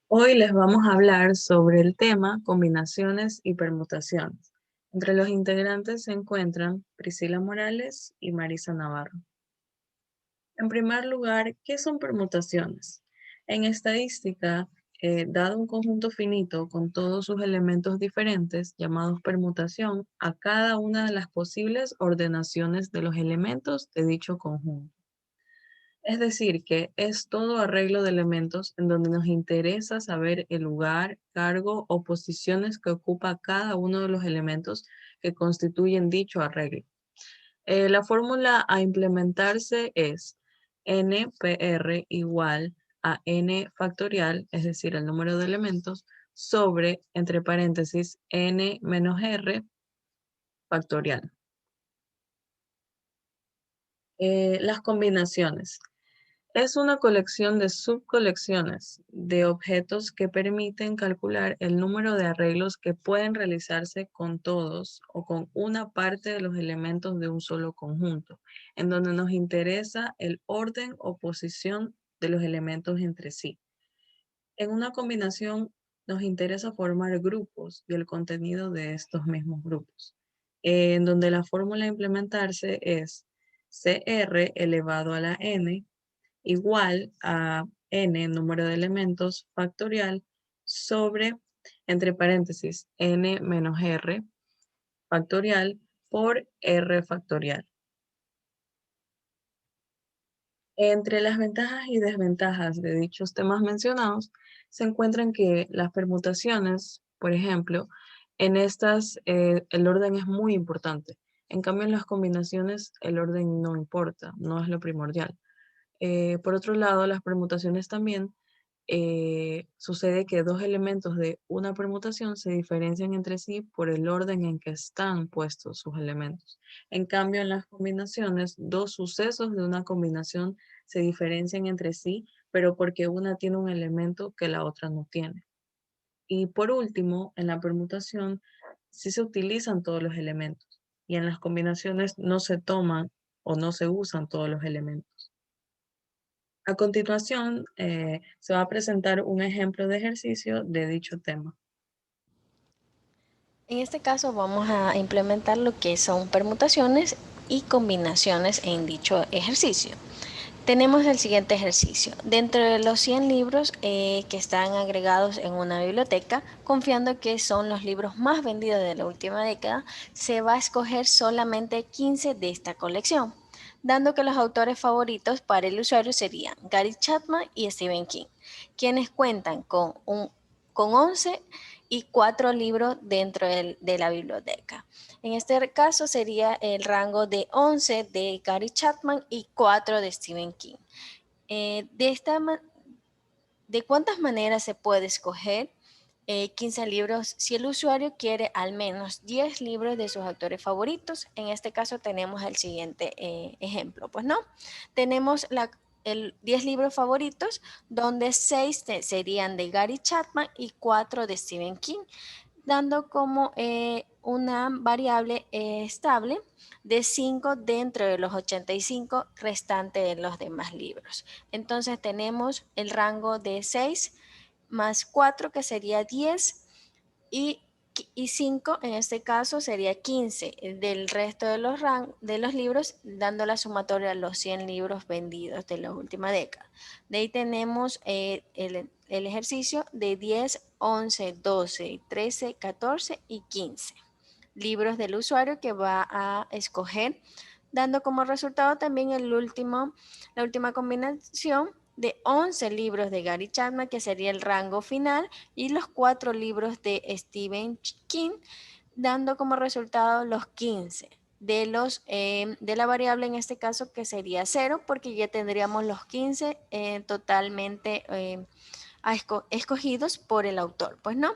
Hoy les vamos a hablar sobre el tema combinaciones y permutaciones. Entre los integrantes se encuentran Priscila Morales y Marisa Navarro. En primer lugar, ¿qué son permutaciones? En estadística, dado un conjunto finito con todos sus elementos diferentes, llamados permutación, a cada una de las posibles ordenaciones de los elementos de dicho conjunto. Es decir, que es todo arreglo de elementos en donde nos interesa saber el lugar, cargo o posiciones que ocupa cada uno de los elementos que constituyen dicho arreglo. La fórmula a implementarse es NPR igual a n factorial, es decir, el número de elementos, sobre, entre paréntesis, n menos r factorial. Las combinaciones. Es una colección de subcolecciones de objetos que permiten calcular el número de arreglos que pueden realizarse con todos o con una parte de los elementos de un solo conjunto, en donde nos interesa el orden o posición de los elementos entre sí. En una combinación nos interesa formar grupos y el contenido de estos mismos grupos, en donde la fórmula a implementarse es CR elevado a la n igual a n número de elementos factorial sobre, entre paréntesis, n menos r factorial por r factorial. Entre las ventajas y desventajas de dichos temas mencionados se encuentran que las permutaciones, por ejemplo, en estas el orden es muy importante. En cambio, en las combinaciones el orden no importa, no es lo primordial. Por otro lado, las permutaciones también sucede que dos elementos de una permutación se diferencian entre sí por el orden en que están puestos sus elementos. En cambio, en las combinaciones, dos sucesos de una combinación se diferencian entre sí, pero porque una tiene un elemento que la otra no tiene. Y por último, en la permutación sí se utilizan todos los elementos y en las combinaciones no se toman o no se usan todos los elementos. A continuación, se va a presentar un ejemplo de ejercicio de dicho tema. En este caso vamos a implementar lo que son permutaciones y combinaciones en dicho ejercicio. Tenemos el siguiente ejercicio. Dentro de los 100 libros que están agregados en una biblioteca, confiando que son los libros más vendidos de la última década, se va a escoger solamente 15 de esta colección, dando que los autores favoritos para el usuario serían Gary Chapman y Stephen King, quienes cuentan con 11 y 4 libros dentro de la biblioteca. En este caso sería el rango de 11 de Gary Chapman y 4 de Stephen King. ¿De cuántas maneras se puede escoger 15 libros si el usuario quiere al menos 10 libros de sus autores favoritos? En este caso tenemos el siguiente ejemplo, pues no. Tenemos 10 libros favoritos, donde 6 serían de Gary Chapman y 4 de Stephen King, dando como una variable estable de 5 dentro de los 85 restantes de los demás libros. Entonces tenemos el rango de 6 más 4 que sería 10 y, y 5 en este caso sería 15 del resto de los libros, dando la sumatoria a los 100 libros vendidos de la última década. De ahí tenemos el ejercicio de 10, 11, 12, 13, 14 y 15 libros del usuario que va a escoger, dando como resultado también la última combinación de 11 libros de Gary Chapman, que sería el rango final, y los 4 libros de Stephen King, dando como resultado los 15 de la variable en este caso que sería 0, porque ya tendríamos los 15 totalmente escogidos por el autor. Pues no,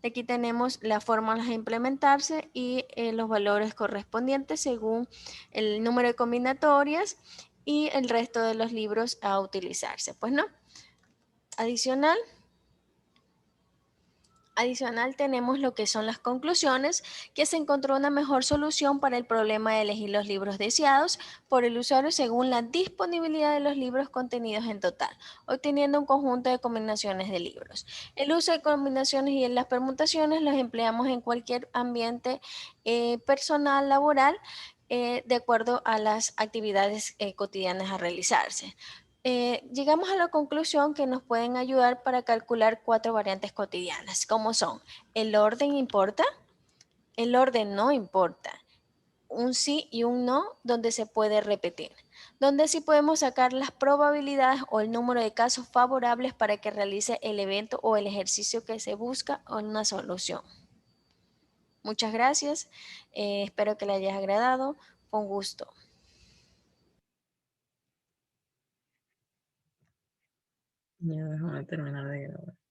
aquí tenemos las fórmulas a implementarse y los valores correspondientes según el número de combinatorias y el resto de los libros a utilizarse. Pues no, adicional. Adicional, tenemos lo que son las conclusiones, que se encontró una mejor solución para el problema de elegir los libros deseados por el usuario según la disponibilidad de los libros contenidos en total, obteniendo un conjunto de combinaciones de libros. El uso de combinaciones y las permutaciones los empleamos en cualquier ambiente personal, laboral, de acuerdo a las actividades cotidianas a realizarse. Llegamos a la conclusión que nos pueden ayudar para calcular 4 variantes cotidianas, como son: el orden importa, el orden no importa, un sí y un no, donde se puede repetir, donde sí podemos sacar las probabilidades o el número de casos favorables para que realice el evento o el ejercicio que se busca o una solución. Muchas gracias, espero que le hayas agradado, fue un gusto. Ya déjame terminar de grabar.